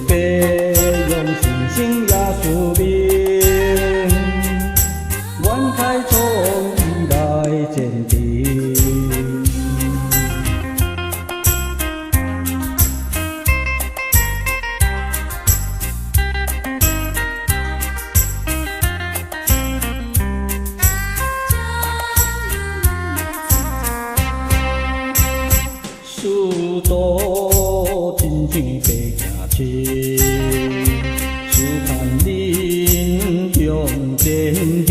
白用心声也思明，愿开创未来前程。许多真情白行深，只盼恁向前行。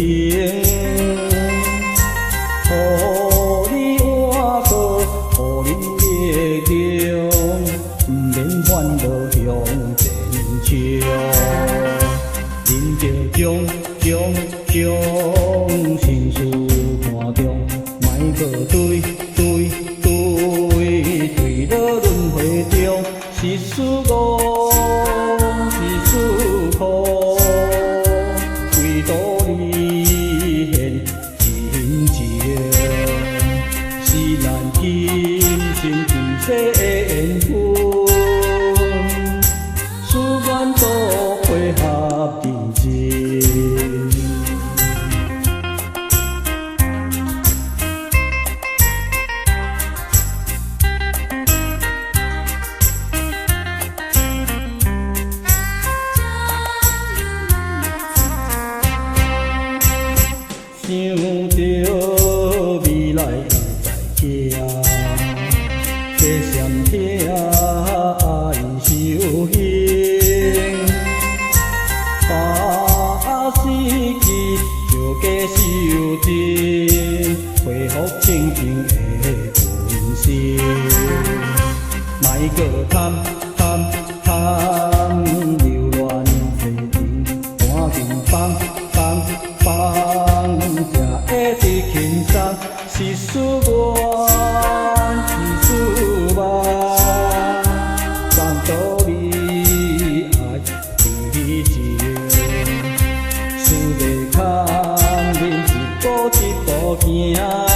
予你活过，予你热情，不免烦恼向前冲。恁着将心事看重，莫搁对落轮回中，是思误，是思苦，唯独你现真情，是咱今生今世的缘分，思愿都配合认真。想着未来会再行，这闪听爱修行，把失去就加修正，恢复清净的本性，莫搁贪流乱世情，赶紧放。这一轻松是思愿，是思望，让道理爱彼情，思袂堪，恁一步一步行。